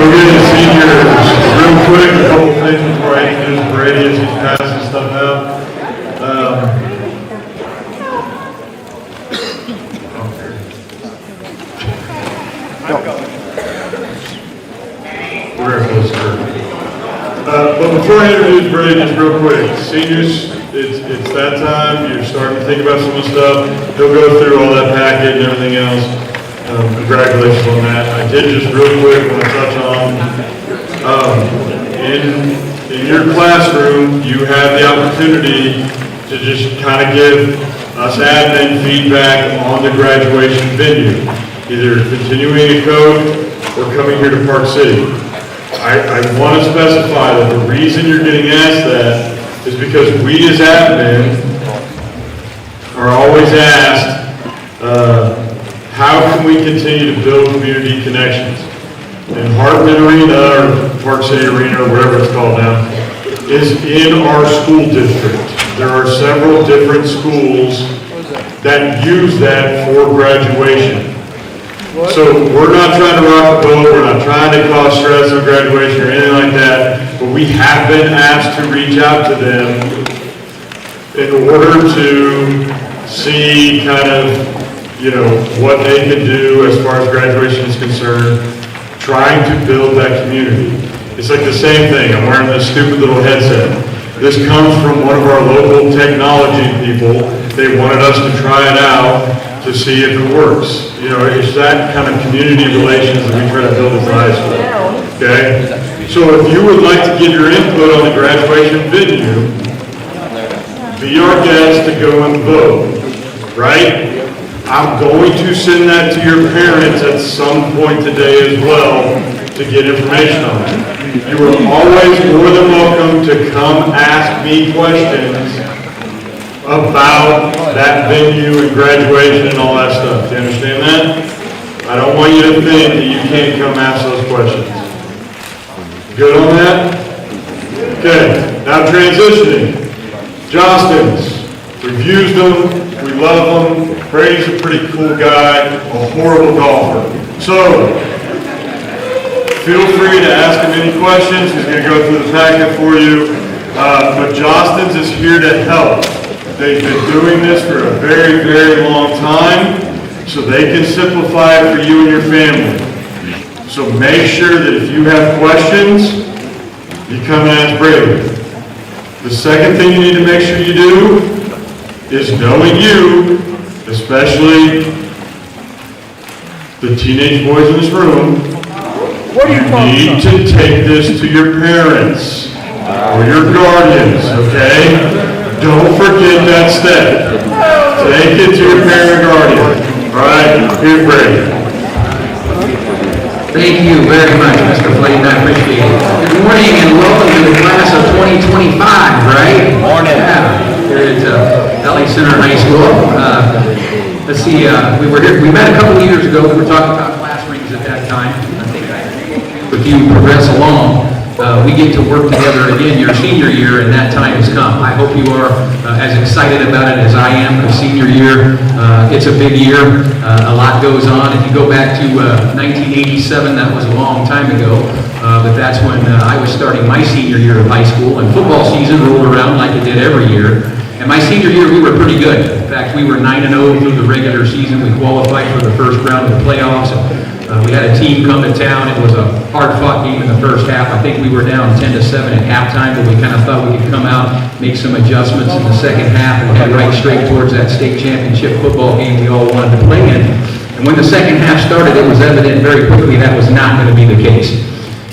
We'll get the seniors real quick, a couple things before I introduce Brady as he's passing stuff out. We're very close to but before I introduce Brady, just real quick, seniors, it's that time, you're starting to think about some of the stuff. He'll go through all that packet and everything else. Congratulations on that. I did just real quick want to touch on, in your classroom, you have the opportunity to just kind of give us admin feedback on the graduation venue, either continuing a code or coming here to Park City. I want to specify that the reason you're getting asked that is because we as admin are always asked, how can we continue to build community connections? And Hartman Arena, or Park City Arena, or whatever it's called now, is in our school district. There are several different schools that use that for graduation. So we're not trying to rock the boat, we're not trying to cause stress on graduation or anything like that, but we have been asked to reach out to them in order to see kind of, what they can do as far as graduation is concerned, trying to build that community. It's like the same thing, I'm wearing this stupid little headset. This comes from one of our local technology people. They wanted us to try it out to see if it works. It's that kind of community relations that we try to build at the high school. Okay? So if you would like to give your input on the graduation venue, be our guest to go and vote, right? I'm going to send that to your parents at some point today as well to get information on it. You are always more than welcome to come ask me questions about that venue and graduation and all that stuff. Do you understand that? I don't want you to think that you can't come ask those questions. Good on that? Okay, now transitioning. Jostens, we've used them, we love them. Brady's a pretty cool guy, a horrible golfer. So, feel free to ask him any questions. He's going to go through the packet for you. But Jostens is here to help. They've been doing this for a very, very long time, so they can simplify it for you and your family. So make sure that if you have questions, you come and ask Brady. The second thing you need to make sure you do is, knowing you, especially the teenage boys in this room, you need to take this to your parents or your guardians, okay? Don't forget that step. Take it to your parent or guardian. All right? Here's Brady. Thank you very much, Mr. Flayton. I appreciate it. Good morning and welcome to the class of 2025, right? Morning. Yeah, here at Valley Center High School. Let's see, we met a couple of years ago. We were talking about class rings at that time. I think if you progress along, we get to work together again your senior year, and that time has come. I hope you are as excited about it as I am. The senior year, it's a big year. A lot goes on. If you go back to 1987, that was a long time ago, but that's when I was starting my senior year of high school, and football season rolled around like it did every year. And my senior year, we were pretty good. In fact, we were 9-0 through the regular season. We qualified for the first round of the playoffs. We had a team come to town. It was a hard-fought game in the first half. I think we were down 10-7 at halftime, but we kind of thought we could come out, make some adjustments in the second half, and head right straight towards that state championship football game we all wanted to play in. And when the second half started, it was evident very quickly that was not going to be the case.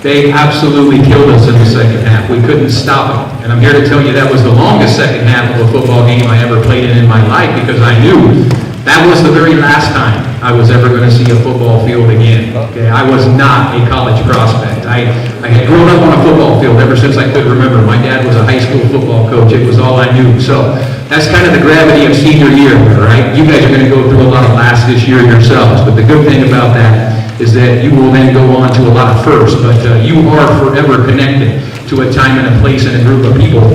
They absolutely killed us in the second half. We couldn't stop them. And I'm here to tell you that was the longest second half of a football game I ever played in my life, because I knew that was the very last time I was ever going to see a football field again. Okay, I was not a college prospect. I had grown up on a football field ever since I could remember. My dad was a high school football coach. It was all I knew. So that's kind of the gravity of senior year, right? You guys are going to go through a lot of lasts this year yourselves, but the good thing about that is that you will then go on to a lot of firsts, but you are forever connected to a time and a place and a group of people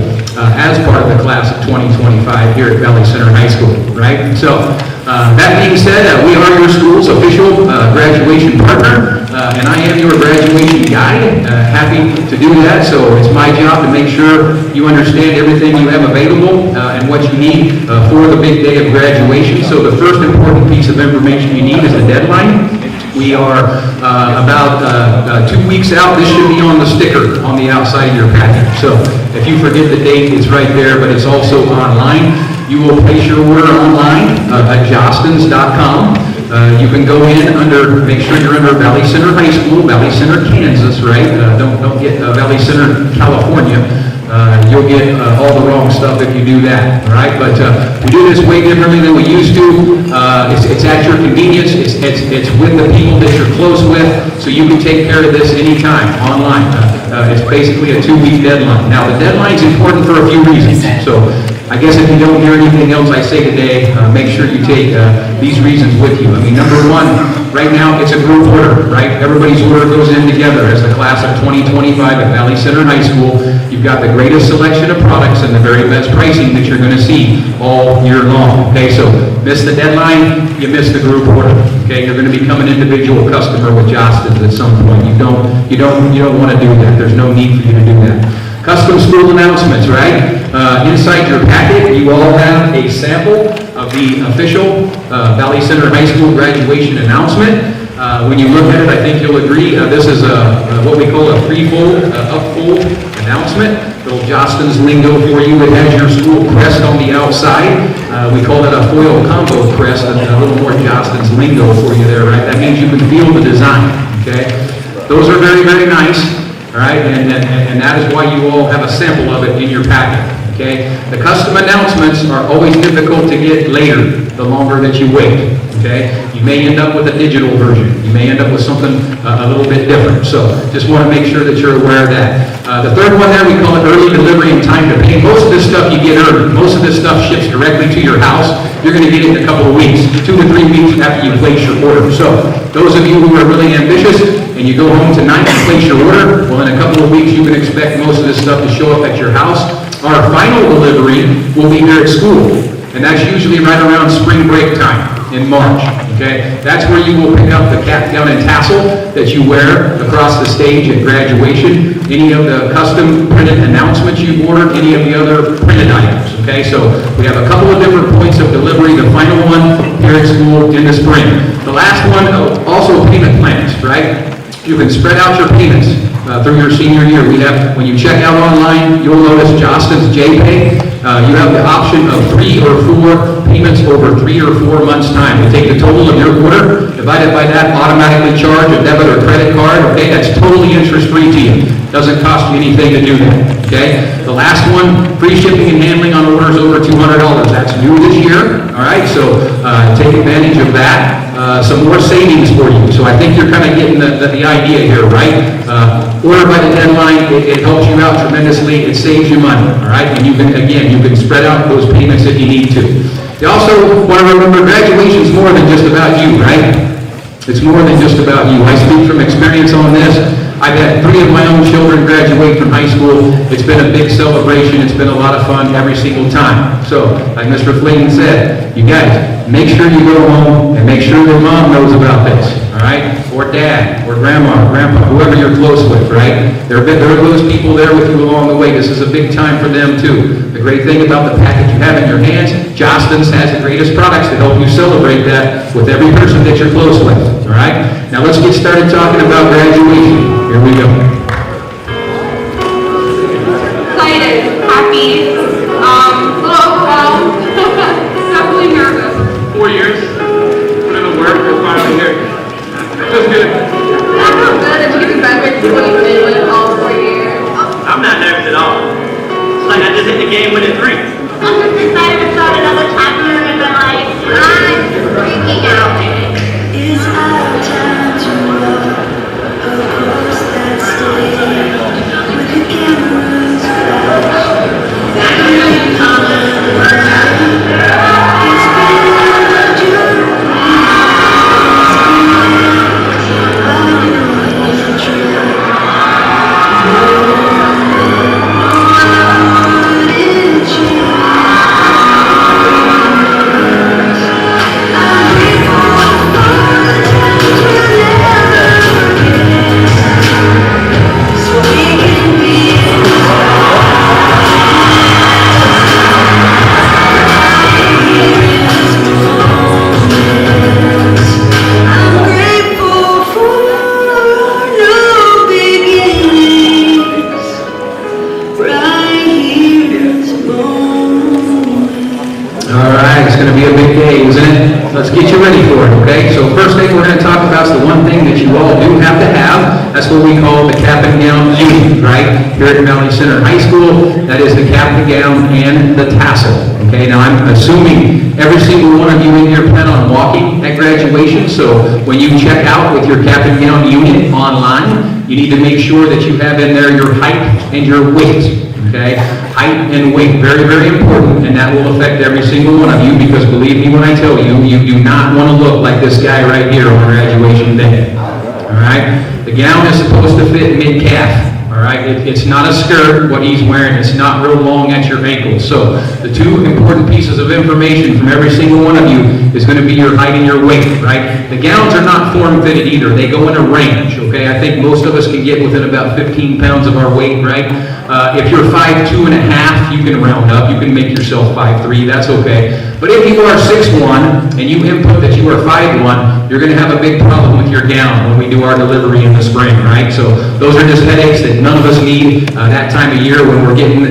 as part of the class of 2025 here at Valley Center High School, right? So that being said, we are your school's official graduation partner. and I am your graduation guide. Happy to do that, so it's my job to make sure you understand everything you have available and what you need for the big day of graduation. So the first important piece of information you need is the deadline. We are about 2 weeks out. This should be on the sticker on the outside of your package. So if you forget the date, it's right there, but it's also online. You will place your order online at jostens.com. You can go in make sure you're under Valley Center High School, Valley Center, Kansas, right? Don't get Valley Center, California. You'll get all the wrong stuff if you do that, all right? But we do this way differently than we used to. It's at your convenience. It's with the people that you're close with, so you can take care of this anytime online. It's basically a 2-week deadline. Now, the deadline's important for a few reasons. So I guess if you don't hear anything else I say today, make sure you take these reasons with you. I mean, number one, right now, it's a group order, right? Everybody's order goes in together as the class of 2025 at Valley Center High School. You've got the greatest selection of products and the very best pricing that you're going to see all year long, okay? So miss the deadline, you miss the group order, okay? You're going to become an individual customer with Jostens at some point. You don't want to do that. There's no need for you to do that. Custom school announcements, right? Inside your packet, you all have a sample of the official Valley Center High School graduation announcement. When you look at it, I think you'll agree, this is what we call a three-fold, up-fold announcement. Little Jostens lingo for you. It has your school crest on the outside. We call that a foil combo crest, and a little more Jostens lingo for you there, right? That means you can feel the design, okay? Those are very, very nice. All right, and that is why you all have a sample of it in your packet, okay? The custom announcements are always difficult to get later, the longer that you wait, okay? You may end up with a digital version. You may end up with something a little bit different. So just want to make sure that you're aware of that. The third one there, we call it early delivery and time to pay. Most of this stuff you get early. Most of this stuff ships directly to your house. You're going to get it in a couple of weeks, 2 to 3 weeks after you place your order. So those of you who are really ambitious and you go home tonight and place your order, well, in a couple of weeks you can expect most of this stuff to show up at your house. Our final delivery will be here at school, and that's usually right around spring break time in March, okay? That's where you will pick up the cap, gown, and tassel that you wear across the stage at graduation, any of the custom printed announcements you've ordered, any of the other printed items, okay? So we have a couple of different points of delivery. The final one here at school in the spring. The last one, also payment plans, right? You can spread out your payments through your senior year. We have, when you check out online, you'll notice Jostens J-Pay. You have the option of 3 or 4 payments over 3 or 4 months' time. We take the total of your order, divided by that, automatically charge a debit or credit card, okay? That's totally interest-free to you. Doesn't cost you anything to do that, okay? The last one, free shipping and handling on orders over $200. That's new this year, all right? So take advantage of that. Some more savings for you. So I think you're kind of getting the idea here, right? Order by the deadline, it helps you out tremendously. It saves you money, all right? And you can, again, you can spread out those payments if you need to. You also want to remember graduation is more than just about you, right? It's more than just about you. I speak from experience on this. I've had 3 of my own children graduate from high school. It's been a big celebration. It's been a lot of fun every single time. So, like Mr. Flayton said, you guys, make sure you go home and make sure their mom knows about this, all right? Or dad, or grandma, or grandpa, whoever you're close with, right? There are those people there with you along the way. This is a big time for them, too. The great thing about the package you have in your hands, Jostens has the greatest products to help you celebrate that with every person that you're close with, all right? Now let's get started talking about graduation. Here we go. Excited, happy, a little overwhelmed, definitely nervous. 4 years, put in the work, we're finally here. It feels good. That feels good that you get to graduate to what you've been with all 4 years. I'm not nervous at all. It's like I just hit the game winning 3. I'm just excited to start another chapter in my life. I'm freaking out. It's our time to walk across that stage with the cameras flash. That's what we call the cap and gown unit, right? Here at Valley Center High School, that is the cap and gown and the tassel. Okay, now I'm assuming every single one of you in here plan on walking at graduation, so when you check out with your cap and gown unit online, you need to make sure that you have in there your height and your weight. Okay, height and weight, very, very important, and that will affect every single one of you, because believe me when I tell you, you do not want to look like this guy right here on graduation day. All right, the gown is supposed to fit mid-calf. All right, it's not a skirt, what he's wearing, it's not real long at your ankles. So the two important pieces of information from every single one of you is going to be your height and your weight, right? The gowns are not form-fitted either, they go in a range, okay? I think most of us can get within about 15 pounds of our weight, right? If you're 5'2" and a half, you can round up, you can make yourself 5'3", that's okay. But if you are 6'1", and you input that you are 5'1", you're going to have a big problem with your gown when we do our delivery in the spring, right? So those are just headaches that none of us need that time of year when we're getting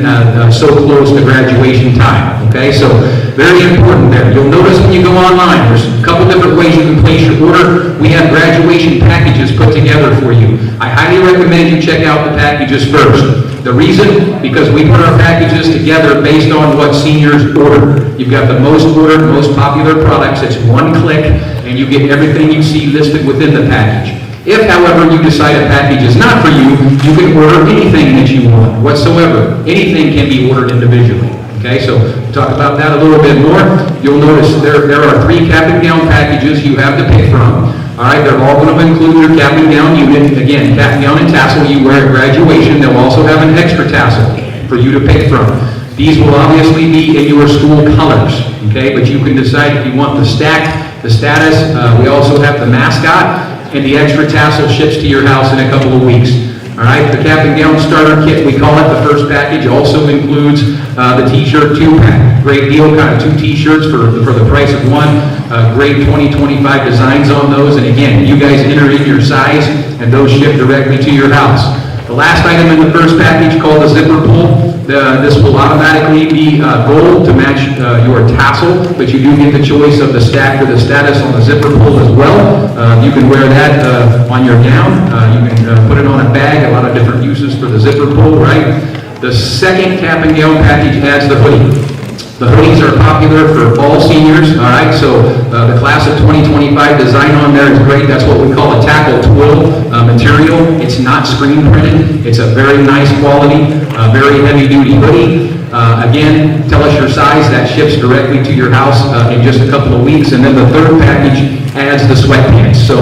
so close to graduation time, okay? So very important there. You'll notice when you go online, there's a couple different ways you can place your order. We have graduation packages put together for you. I highly recommend you check out the packages first. The reason, because we put our packages together based on what seniors order. You've got the most ordered, most popular products. It's one click, and you get everything you see listed within the package. If, however, you decide a package is not for you, you can order anything that you want whatsoever. Anything can be ordered individually. Okay, so talk about that a little bit more. You'll notice there are 3 cap and gown packages you have to pick from. All right, they're all going to include your cap and gown unit. Again, cap and gown and tassel you wear at graduation. They'll also have an extra tassel for you to pick from. These will obviously be in your school colors, okay? But you can decide if you want the stack, the status. We also have the mascot, and the extra tassel ships to your house in a couple of weeks. All right, the cap and gown starter kit, we call it, the first package, also includes the t-shirt 2-pack. Great deal, kind of 2 t-shirts for the price of 1. Great 20-25 designs on those, and again, you guys enter in your size, and those ship directly to your house. The last item in the first package, called the zipper pull, this will automatically be gold to match your tassel, but you do get the choice of the stack or the status on the zipper pull as well. You can wear that on your gown. You can put it on a bag, a lot of different uses for the zipper pull, right? The second cap and gown package adds the hoodie. The hoodies are popular for all seniors, all right? So the class of 2025 design on there is great. That's what we call a tackle twill material. It's not screen printed. It's a very nice quality, very heavy duty hoodie. Again, tell us your size. That ships directly to your house in just a couple of weeks. And then the third package adds the sweatpants. So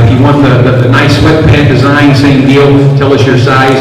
if you want the nice sweatpant design, same deal. Tell us your size.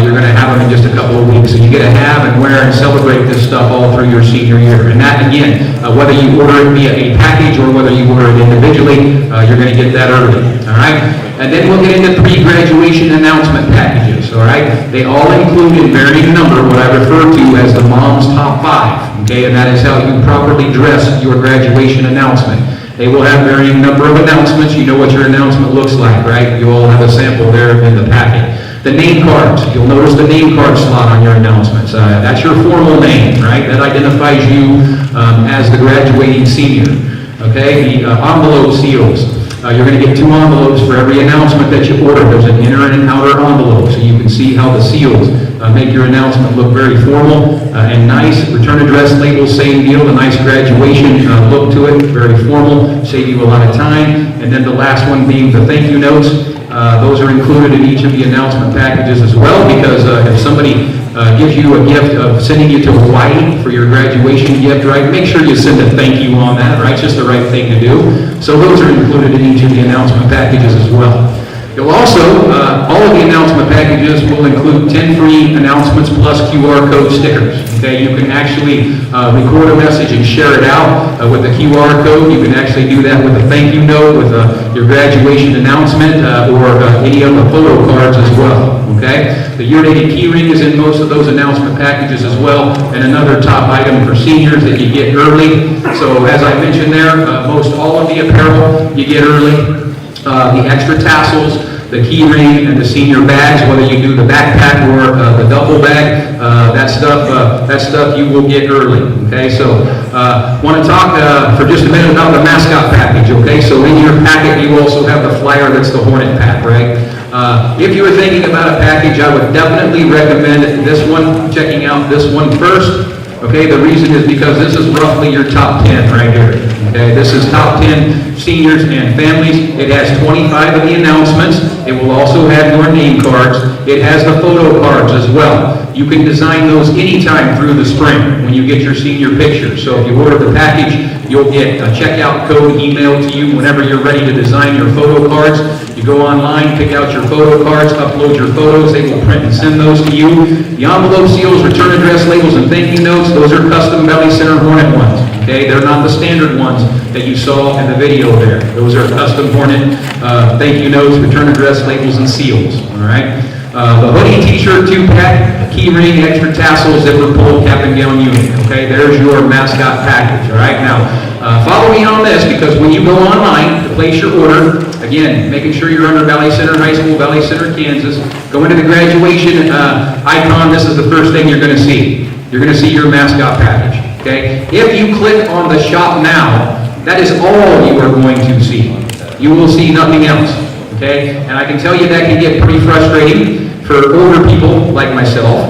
You're going to have them in just a couple of weeks. And you get to have and wear and celebrate this stuff all through your senior year. And that, again, whether you order it via a package or whether you order it individually, you're going to get that early. All right? And then we'll get into pre-graduation announcement packages. All right? They all include in varying number what I refer to as the mom's top 5. Okay? And that is how you properly dress your graduation announcement. They will have varying number of announcements. You know what your announcement looks like, right? You all have a sample there in the packet. The name cards. You'll notice the name card slot on your announcements. That's your formal name, right? That identifies you as the graduating senior. Okay? The envelope seals. You're going to get 2 envelopes for every announcement that you order. There's an inner and an outer envelope, so you can see how the seals make your announcement look very formal and nice. Return address label, same deal, a nice graduation look to it, very formal, save you a lot of time. And then the last one being the thank you notes. Those are included in each of the announcement packages as well, because if somebody gives you a gift of sending you to Hawaii for your graduation gift, right, make sure you send a thank you on that, right? It's just the right thing to do. So those are included in each of the announcement packages as well. You'll also, all of the announcement packages will include 10 free announcements plus QR code stickers. Okay, you can actually record a message and share it out with the QR code. You can actually do that with a thank you note, with your graduation announcement, or any of the photo cards as well. Okay, the urinated key ring is in most of those announcement packages as well, and another top item for seniors that you get early. So as I mentioned there, most all of the apparel you get early. The extra tassels, the key ring, and the senior bags, whether you do the backpack or the duffel bag, that stuff you will get early. Okay, so want to talk for just a minute about the mascot package. Okay, so in your packet you also have the flyer that's the Hornet pack, right? If you were thinking about a package, I would definitely recommend this one, checking out this one first. Okay, the reason is because this is roughly your top 10 right here. Okay, this is top 10 seniors and families. It has 25 of the announcements. It will also have your name cards. It has the photo cards as well. You can design those anytime through the spring when you get your senior picture. So if you order the package, you'll get a checkout code emailed to you whenever you're ready to design your photo cards. You go online, pick out your photo cards, upload your photos, they will print and send those to you. The envelope seals, return address labels, and thank you notes, those are custom Valley Center Hornet ones. Okay, they're not the standard ones that you saw in the video there. Those are custom Hornet thank you notes, return address labels, and seals. All right. The hoodie, t-shirt, 2-pack, key ring, extra tassels, zipper pull, cap and gown unit. Okay, there's your mascot package. All right, now follow me on this, because when you go online to place your order, again, making sure you're under Valley Center High School, Valley Center, Kansas, go into the graduation icon. This is the first thing you're going to see. You're going to see your mascot package. Okay, if you click on the shop now, that is all you are going to see. You will see nothing else. Okay, and I can tell you that can get pretty frustrating for older people like myself,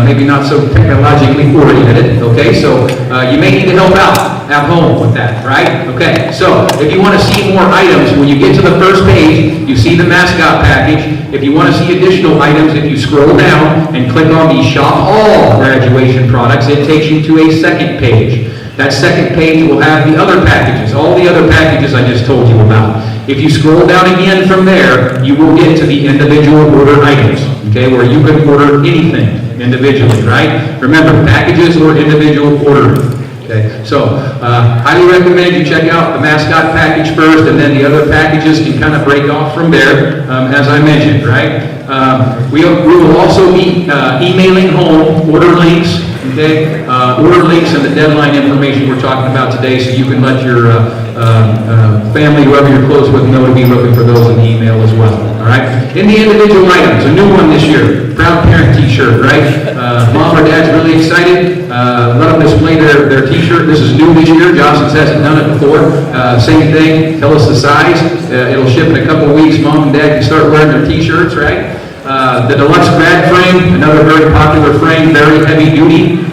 maybe not so technologically oriented. Okay, so you may need to help out at home with that, right? Okay, so if you want to see more items, when you get to the first page, you see the mascot package. If you want to see additional items, if you scroll down and click on the Shop All graduation products, it takes you to a second page. That second page will have the other packages, all the other packages I just told you about. If you scroll down again from there, you will get to the individual order items, okay, where you can order anything individually, right? Remember, packages or individual ordering, okay? So, highly recommend you check out the mascot package first, and then the other packages can kind of break off from there, as I mentioned, right? We will also be emailing home order links, okay? Order links and the deadline information we're talking about today, so you can let your family, whoever you're close with, know to be looking for those in the email as well, all right? In the individual items, a new one this year, Proud Parent t-shirt, right? Mom or dad's really excited. Let them display their t-shirt. This is new this year. Johnson's hasn't done it before. Same thing, tell us the size. It'll ship in a couple weeks. Mom and dad can start wearing their t-shirts, right? The deluxe grad frame, another very popular frame, very heavy duty.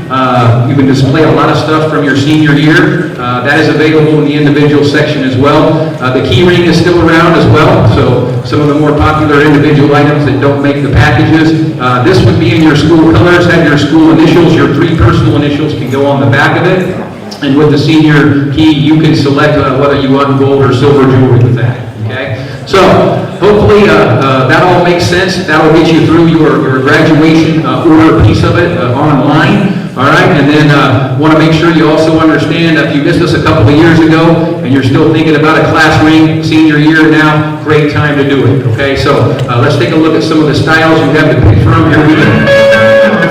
You can display a lot of stuff from your senior year. That is available in the individual section as well. The key ring is still around as well, so some of the more popular individual items that don't make the packages. This would be in your school colors, have your school initials. Your 3 personal initials can go on the back of it. And with the senior key, you can select whether you want gold or silver jewelry with that. Okay? So, hopefully that all makes sense. That'll get you through your graduation order piece of it online. All right, and then want to make sure you also understand, if you missed us a couple of years ago and you're still thinking about a class ring senior year now, great time to do it. Okay, so let's take a look at some of the styles you have to pick from. Here we go.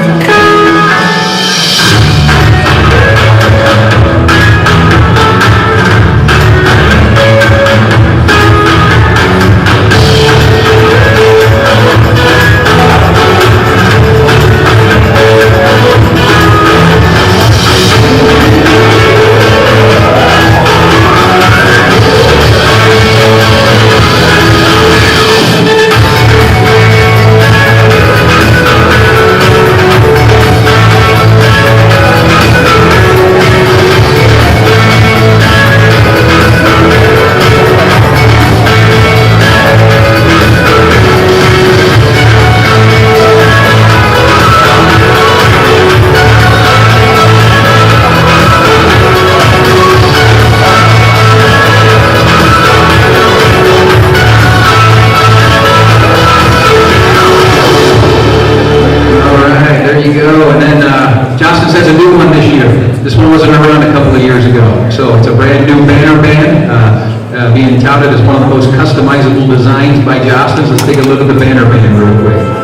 Johnson's has a new one this year. This one wasn't around a couple of years ago. So it's a brand new banner band, being touted as one of the most customizable designs by Johnson's. Let's take a look at the banner band real quick.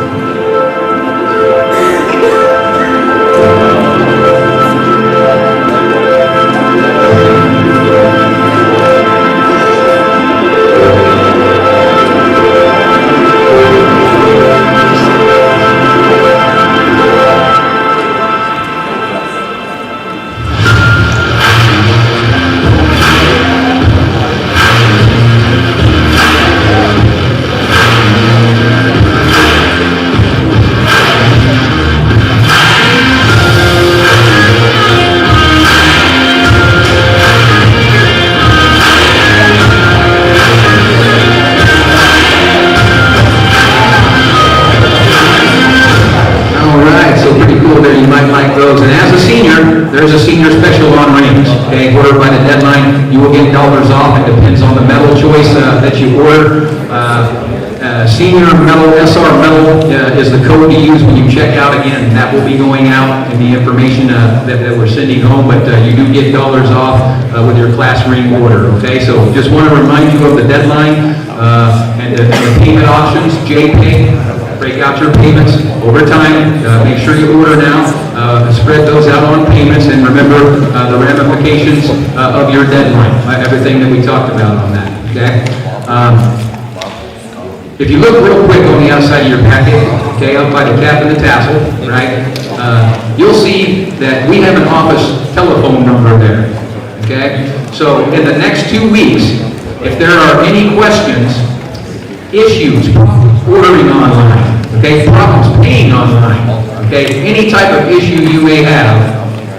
that you order. Senior Metal, SR Metal is the code to use when you check out. Again, that will be going out in the information that we're sending home, but you do get dollars off with your class ring order, okay? So just want to remind you of the deadline and the payment options. JPay, break out your payments over time. Make sure you order now. Spread those out on payments, and remember the ramifications of your deadline, everything that we talked about on that, okay? If you look real quick on the outside of your packet, okay, up by the cap and the tassel, right, you'll see that we have an office telephone number there, okay? So in the next 2 weeks, if there are any questions, issues, ordering online, okay, problems paying online, okay, any type of issue you may have,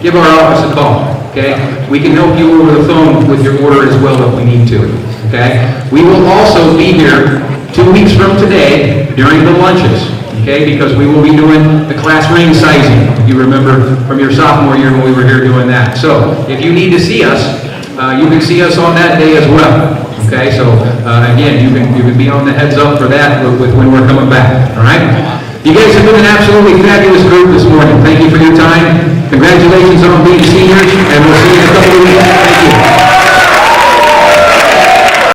give our office a call, okay? We can help you over the phone with your order as well if we need to, okay? We will also be here 2 weeks from today during the lunches, okay, because we will be doing the class ring sizing. You remember from your sophomore year when we were here doing that. So if you need to see us, you can see us on that day as well, okay? So again, you can be on the heads up for that with when we're coming back, all right? You guys have been an absolutely fabulous group this morning. Thank you for your time.